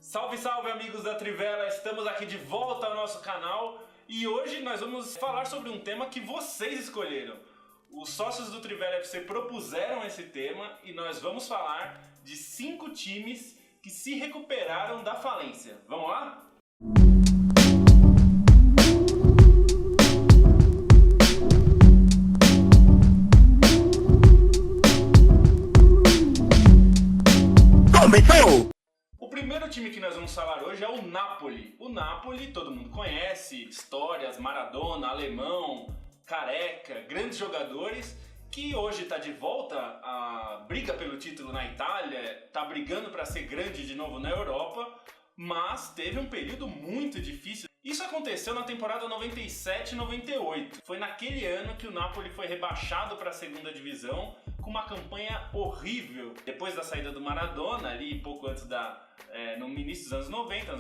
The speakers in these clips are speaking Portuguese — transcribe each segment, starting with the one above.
Salve, salve amigos da Trivela, estamos aqui de volta ao nosso canal e hoje nós vamos falar sobre um tema que vocês escolheram. Os sócios do Trivela FC propuseram esse tema e nós vamos falar de 5 times que se recuperaram da falência. Vamos lá? Começou! O primeiro time que nós vamos falar hoje é o Napoli. O Napoli, todo mundo conhece, histórias, Maradona, Alemão, Careca, grandes jogadores, que hoje está de volta à briga pelo título na Itália, está brigando para ser grande de novo na Europa, mas teve um período muito difícil. Isso aconteceu na temporada 97-98. Foi naquele ano que o Napoli foi rebaixado para a segunda divisão com uma campanha horrível. Depois da saída do Maradona, ali pouco antes no início dos anos 90,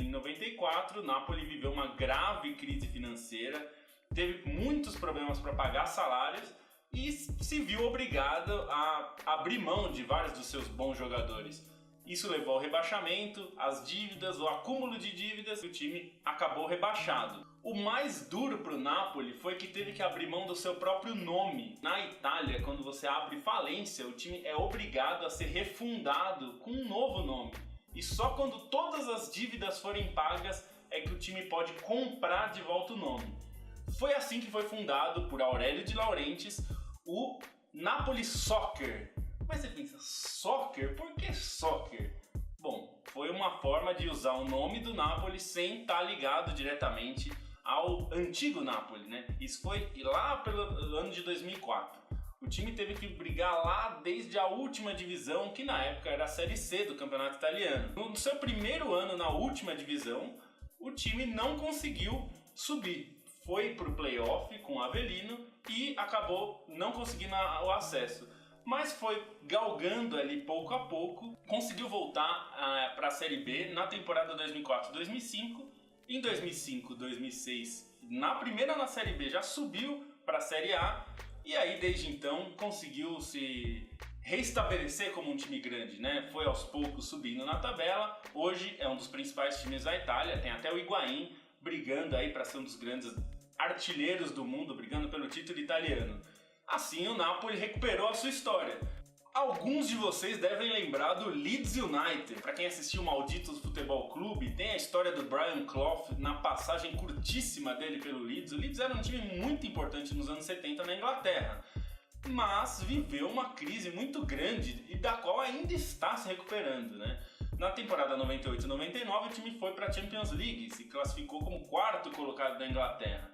em 94, o Napoli viveu uma grave crise financeira, teve muitos problemas para pagar salários e se viu obrigado a abrir mão de vários dos seus bons jogadores. Isso levou ao rebaixamento, às dívidas, o acúmulo de dívidas e o time acabou rebaixado. O mais duro para o Napoli foi que teve que abrir mão do seu próprio nome. Na Itália, quando você abre falência, o time é obrigado a ser refundado com um novo nome. E só quando todas as dívidas forem pagas é que o time pode comprar de volta o nome. Foi assim que foi fundado por Aurélio de Laurentiis o Napoli Soccer. Mas você pensa, soccer? Por que soccer? Bom, foi uma forma de usar o nome do Napoli sem estar ligado diretamente ao antigo Napoli, né? Isso foi lá pelo ano de 2004. O time teve que brigar lá desde a última divisão, que na época era a Série C do campeonato italiano. No seu primeiro ano na última divisão, o time não conseguiu subir. Foi para o playoff com o Avellino e acabou não conseguindo o acesso. Mas foi galgando ali pouco a pouco, conseguiu voltar para a Série B na temporada 2004-2005. Em 2005-2006, na Série B já subiu para a Série A e aí desde então conseguiu se reestabelecer como um time grande, né? Foi aos poucos subindo na tabela, hoje é um dos principais times da Itália, tem até o Higuaín brigando aí para ser um dos grandes artilheiros do mundo, brigando pelo título italiano. Assim, o Napoli recuperou a sua história. Alguns de vocês devem lembrar do Leeds United. Para quem assistiu Malditos Futebol Clube, tem a história do Brian Clough na passagem curtíssima dele pelo Leeds. O Leeds era um time muito importante nos anos 70 na Inglaterra, mas viveu uma crise muito grande e da qual ainda está se recuperando, né? Na temporada 98-99, o time foi para a Champions League, se classificou como 4º colocado da Inglaterra.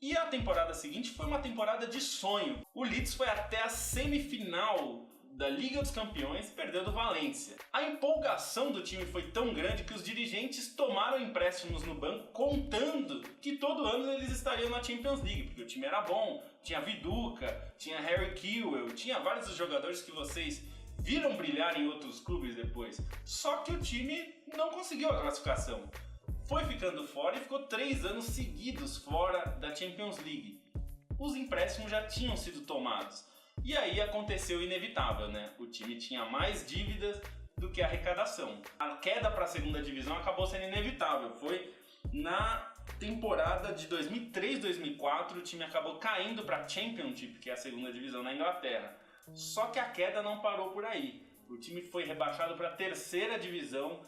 E a temporada seguinte foi uma temporada de sonho. O Leeds foi até a semifinal da Liga dos Campeões e perdeu do Valência. A empolgação do time foi tão grande que os dirigentes tomaram empréstimos no banco contando que todo ano eles estariam na Champions League, porque o time era bom, tinha Viduka, tinha Harry Kewell, tinha vários dos jogadores que vocês viram brilhar em outros clubes depois. Só que o time não conseguiu a classificação. Foi ficando fora e ficou 3 anos seguidos fora da Champions League. Os empréstimos já tinham sido tomados. E aí aconteceu o inevitável, né? O time tinha mais dívidas do que arrecadação. A queda para a segunda divisão acabou sendo inevitável. Foi na temporada de 2003-2004, o time acabou caindo para a Championship, que é a segunda divisão na Inglaterra. Só que a queda não parou por aí. O time foi rebaixado para a terceira divisão,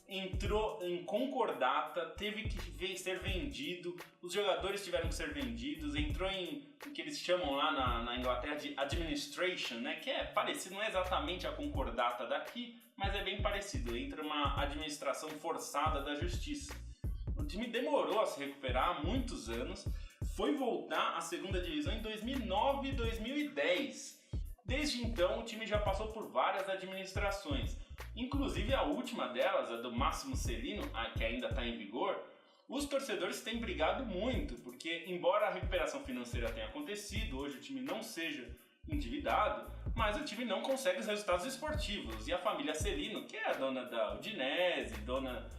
entrou em concordata, teve que ser vendido, os jogadores tiveram que ser vendidos, entrou em o que eles chamam lá na Inglaterra de administration, né? Que é parecido, não é exatamente a concordata daqui, mas é bem parecido, entra uma administração forçada da justiça. O time demorou a se recuperar há muitos anos, foi voltar à segunda divisão em 2009 e 2010. Desde então o time já passou por várias administrações. Inclusive a última delas, a do Massimo Cellino, que ainda está em vigor, os torcedores têm brigado muito, porque embora a recuperação financeira tenha acontecido, hoje o time não seja endividado, mas o time não consegue os resultados esportivos. E a família Cellino, que é a dona da Udinese, dona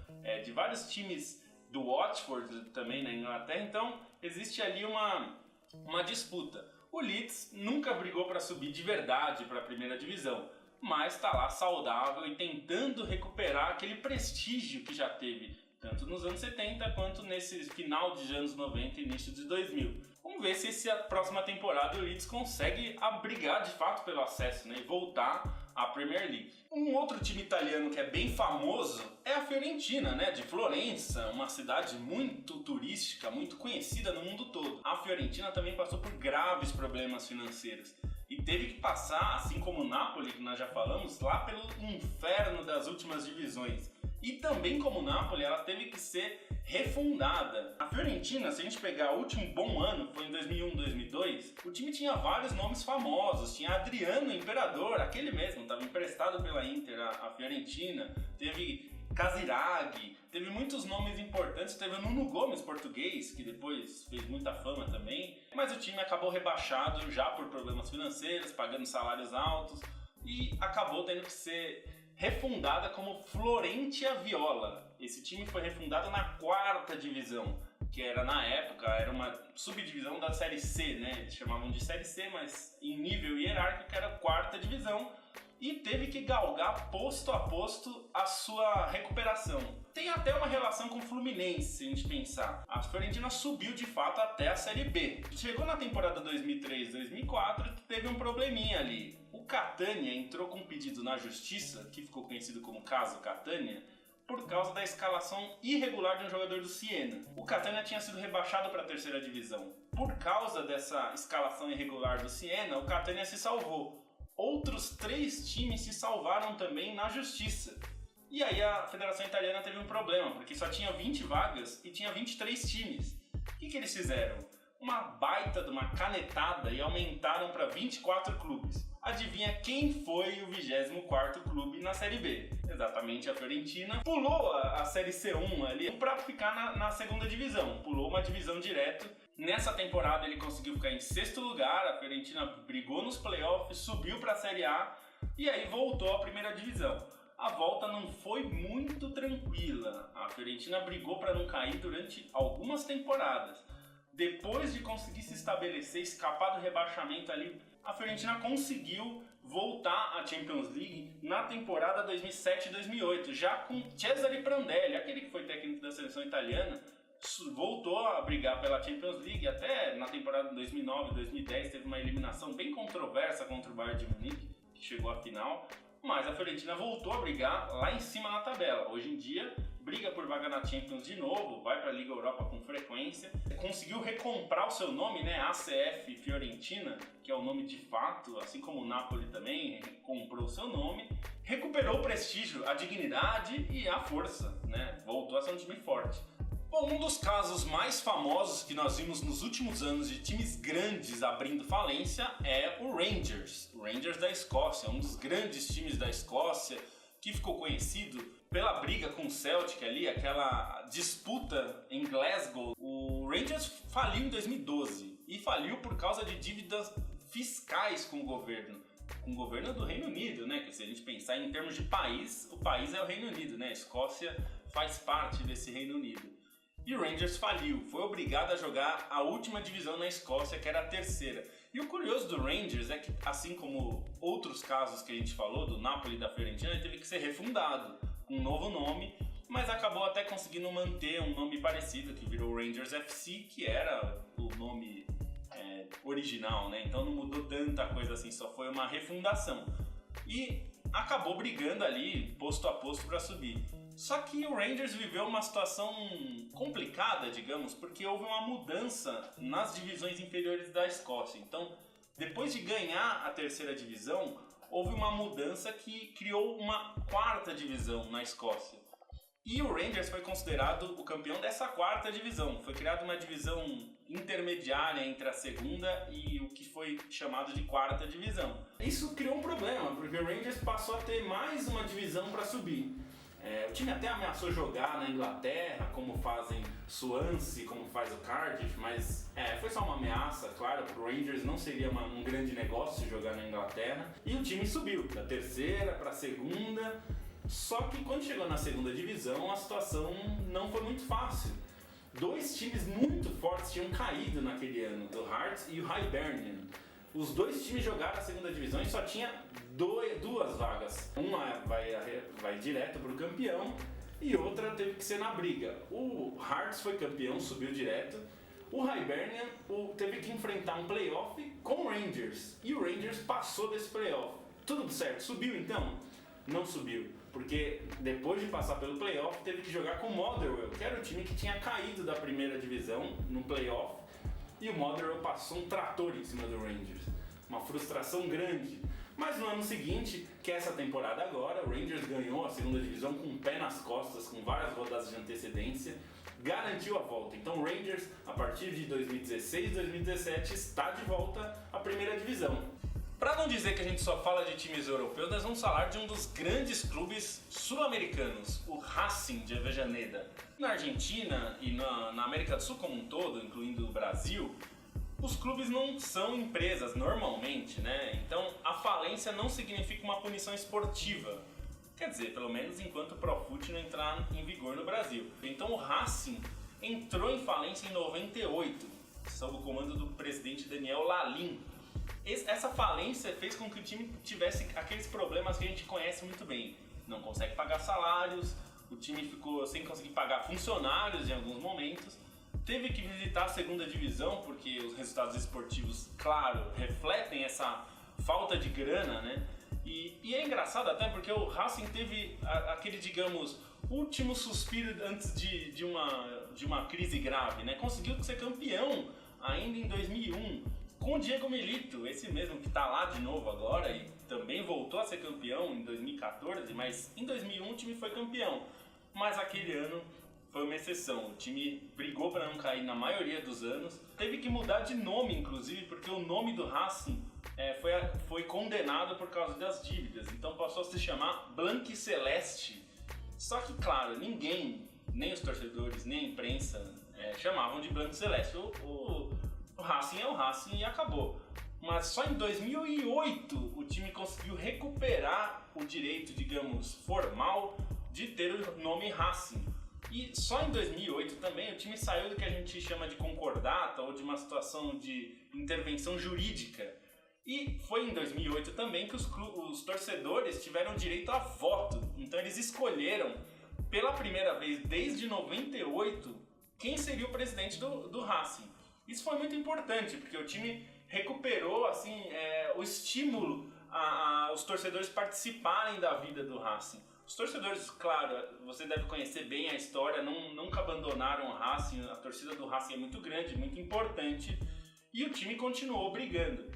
de vários times do Watford também na Inglaterra, então existe ali uma disputa. O Leeds nunca brigou para subir de verdade para a primeira divisão, mas está lá saudável e tentando recuperar aquele prestígio que já teve, tanto nos anos 70 quanto nesse final de anos 90 e início de 2000. Vamos ver se essa próxima temporada o Leeds consegue brigar de fato pelo acesso, né, e voltar à Premier League. Um outro time italiano que é bem famoso é a Fiorentina, né, de Florença, uma cidade muito turística, muito conhecida no mundo todo. A Fiorentina também passou por graves problemas financeiros e teve que passar, assim como o Napoli, que nós já falamos, lá pelo inferno das últimas divisões. E também como o Napoli, ela teve que ser refundada. A Fiorentina, se a gente pegar o último bom ano, foi em 2001, 2002, o time tinha vários nomes famosos. Tinha Adriano Imperador, aquele mesmo, estava emprestado pela Inter, a Fiorentina. Teve Casiraghi, teve muitos nomes importantes. Teve o Nuno Gomes, português, que depois fez muita fama também. Mas o time acabou rebaixado já por problemas financeiros, pagando salários altos, e acabou tendo que ser refundada como Florentia Viola. Esse time foi refundado na 4ª divisão, que era na época, era uma subdivisão da Série C, né? Eles chamavam de Série C, mas em nível hierárquico era a 4ª divisão, e teve que galgar posto a posto a sua recuperação. Tem até uma relação com o Fluminense, se a gente pensar. A Fiorentina subiu de fato até a Série B. Chegou na temporada 2003-2004, teve um probleminha ali. O Catania entrou com um pedido na justiça, que ficou conhecido como caso Catania, por causa da escalação irregular de um jogador do Siena. O Catania tinha sido rebaixado para a 3ª divisão. Por causa dessa escalação irregular do Siena, o Catania se salvou. Outros 3 times se salvaram também na justiça. E aí a Federação Italiana teve um problema, porque só tinha 20 vagas e tinha 23 times. O que eles fizeram? Uma baita de uma canetada e aumentaram para 24 clubes. Adivinha quem foi o 24º clube na Série B? Exatamente a Fiorentina. Pulou a Série C1 ali para ficar na 2ª divisão. Pulou uma divisão direto. Nessa temporada ele conseguiu ficar em 6º lugar. A Fiorentina brigou nos playoffs, subiu para a Série A e aí voltou à 1ª divisão. A volta não foi muito tranquila. A Fiorentina brigou para não cair durante algumas temporadas. Depois de conseguir se estabelecer, escapar do rebaixamento ali, a Fiorentina conseguiu voltar à Champions League na temporada 2007-2008, já com Cesare Prandelli, aquele que foi técnico da seleção italiana, voltou a brigar pela Champions League. Até na temporada 2009-2010 teve uma eliminação bem controversa contra o Bayern de Munique, que chegou à final, mas a Fiorentina voltou a brigar lá em cima na tabela. Hoje em dia briga por vaga na Champions de novo, vai para a Liga Europa com frequência, conseguiu recomprar o seu nome, né, ACF Fiorentina, que é o nome de fato, assim como o Napoli também comprou o seu nome, recuperou o prestígio, a dignidade e a força, né, voltou a ser um time forte. Bom, um dos casos mais famosos que nós vimos nos últimos anos de times grandes abrindo falência é o Rangers da Escócia, um dos grandes times da Escócia, que ficou conhecido pela briga com o Celtic ali, aquela disputa em Glasgow. O Rangers faliu em 2012 e faliu por causa de dívidas fiscais com o governo do Reino Unido, né? Que se a gente pensar em termos de país, o país é o Reino Unido, né? A Escócia faz parte desse Reino Unido. E o Rangers faliu, foi obrigado a jogar a última divisão na Escócia, que era a 3ª. E o curioso do Rangers é que, assim como outros casos que a gente falou, do Napoli e da Fiorentina, ele teve que ser refundado com um novo nome, mas acabou até conseguindo manter um nome parecido, que virou Rangers FC, que era o nome original, né? Então não mudou tanta coisa assim, só foi uma refundação. E acabou brigando ali, posto a posto, para subir. Só que o Rangers viveu uma situação complicada, digamos, porque houve uma mudança nas divisões inferiores da Escócia. Então, depois de ganhar a 3ª divisão, houve uma mudança que criou uma 4ª divisão na Escócia. E o Rangers foi considerado o campeão dessa 4ª divisão. Foi criada uma divisão intermediária entre a 2ª e o que foi chamado de 4ª divisão. Isso criou um problema, porque o Rangers passou a ter mais uma divisão para subir. O time até ameaçou jogar na Inglaterra, como fazem Swansea, como faz o Cardiff, mas foi só uma ameaça, claro, para o Rangers não seria um grande negócio jogar na Inglaterra. E o time subiu da 3ª para a 2ª, só que quando chegou na 2ª divisão a situação não foi muito fácil. 2 times muito fortes tinham caído naquele ano, o Hearts e o Hibernian. os dois times jogaram a segunda divisão e só tinha duas vagas. Uma vai direto pro campeão e outra teve que ser na briga. O Hearts foi campeão, subiu direto. O Hibernian teve que enfrentar um playoff com o Rangers e o Rangers passou desse playoff. Tudo certo, subiu então? Não subiu, porque depois de passar pelo playoff teve que jogar com o Motherwell, que era o time que tinha caído da primeira divisão no playoff, e o Motherwell passou um trator em cima do Rangers. Uma frustração grande. Mas no ano seguinte, que é essa temporada agora, o Rangers ganhou a segunda divisão com o pé nas costas, com várias rodadas de antecedência, garantiu a volta. Então o Rangers, a partir de 2016 e 2017, está de volta à primeira divisão. Para não dizer que a gente só fala de times europeus, nós vamos falar de um dos grandes clubes sul-americanos, o Racing de Avellaneda. Na Argentina e na América do Sul como um todo, incluindo o Brasil, os clubes não são empresas normalmente, né? Então a falência não significa uma punição esportiva. Quer dizer, pelo menos enquanto o Profut não entrar em vigor no Brasil. Então o Racing entrou em falência em 98, sob o comando do presidente Daniel Lalin. Essa falência fez com que o time tivesse aqueles problemas que a gente conhece muito bem. Não consegue pagar salários, o time ficou sem conseguir pagar funcionários em alguns momentos. Teve que visitar a segunda divisão porque os resultados esportivos, claro, refletem essa falta de grana, né? E é engraçado até porque o Racing teve aquele, digamos, último suspiro antes de uma crise grave, né? Conseguiu ser campeão ainda em 2001 com o Diego Milito, esse mesmo que está lá de novo agora e também voltou a ser campeão em 2014, mas em 2001 o time foi campeão. Mas aquele ano foi uma exceção, o time brigou para não cair na maioria dos anos, teve que mudar de nome inclusive, porque o nome do Racing foi condenado por causa das dívidas, então passou a se chamar Blanquiceleste. Só que claro, ninguém, nem os torcedores, nem a imprensa chamavam de Blanquiceleste. O Racing é o Racing e acabou. Mas só em 2008 o time conseguiu recuperar o direito, digamos, formal de ter o nome Racing. E só em 2008 também o time saiu do que a gente chama de concordata ou de uma situação de intervenção jurídica. E foi em 2008 também que os torcedores tiveram direito a voto. Então eles escolheram pela primeira vez desde 98 quem seria o presidente do Racing. Isso foi muito importante, porque o time recuperou assim, o estímulo aos torcedores participarem da vida do Racing. Os torcedores, claro, você deve conhecer bem a história, nunca abandonaram o Racing, a torcida do Racing é muito grande, muito importante, e o time continuou brigando.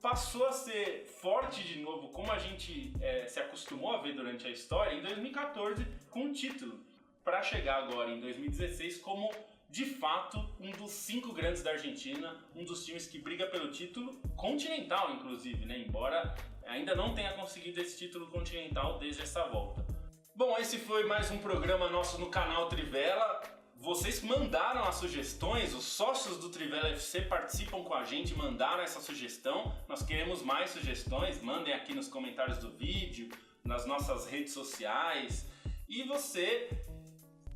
Passou a ser forte de novo, como a gente se acostumou a ver durante a história, em 2014 com um título, para chegar agora em 2016 como de fato um dos 5 grandes da Argentina, um dos times que briga pelo título continental inclusive, né? Embora ainda não tenha conseguido esse título continental desde essa volta. Bom, esse foi mais um programa nosso no canal Trivela. Vocês mandaram as sugestões, os sócios do Trivela FC participam com a gente, mandaram essa sugestão. Nós queremos mais sugestões, mandem aqui nos comentários do vídeo, nas nossas redes sociais. E você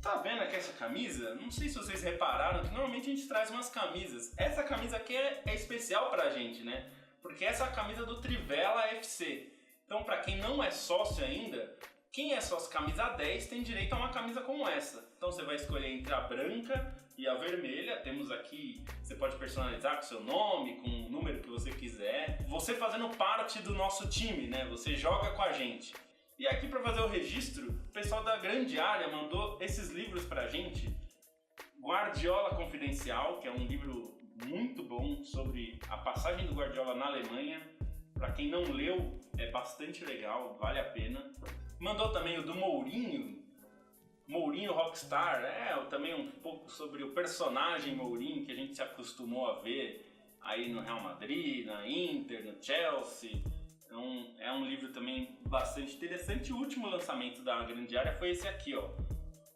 tá vendo aqui essa camisa? Não sei se vocês repararam que normalmente a gente traz umas camisas. Essa camisa aqui é especial pra gente, né? Porque essa é a camisa do Trivela FC. Então, pra quem não é sócio ainda, quem é sócio camisa 10 tem direito a uma camisa como essa. Então você vai escolher entre a branca e a vermelha. Temos aqui, você pode personalizar com seu nome, com o número que você quiser. Você fazendo parte do nosso time, né? Você joga com a gente. E aqui para fazer o registro, o pessoal da Grande Área mandou esses livros pra gente. Guardiola Confidencial, que é um livro muito bom sobre a passagem do Guardiola na Alemanha. Para quem não leu, é bastante legal, vale a pena. Mandou também o do Mourinho Rockstar, também um pouco sobre o personagem Mourinho que a gente se acostumou a ver aí no Real Madrid, na Inter, no Chelsea. Então é um livro também bastante interessante. O último lançamento da Grande Área foi esse aqui, ó.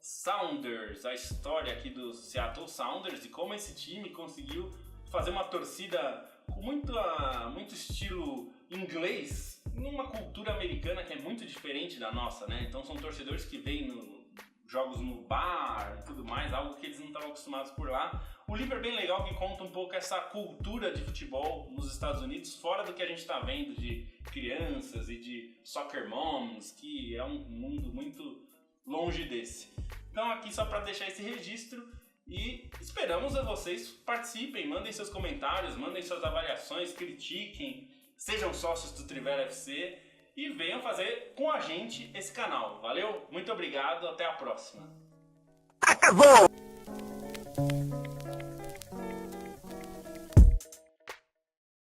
Sounders, a história aqui do Seattle Sounders e como esse time conseguiu fazer uma torcida com muito estilo inglês, numa cultura americana que é muito diferente da nossa, né? Então são torcedores que vêm jogos no bar e tudo mais, algo que eles não estavam acostumados por lá. O livro é bem legal, que conta um pouco essa cultura de futebol nos Estados Unidos, fora do que a gente está vendo de crianças e de soccer moms, que é um mundo muito longe desse. Então aqui só para deixar esse registro e esperamos a vocês participem, mandem seus comentários, mandem suas avaliações, critiquem, sejam sócios do Trivela FC e venham fazer com a gente esse canal. Valeu? Muito obrigado, até a próxima.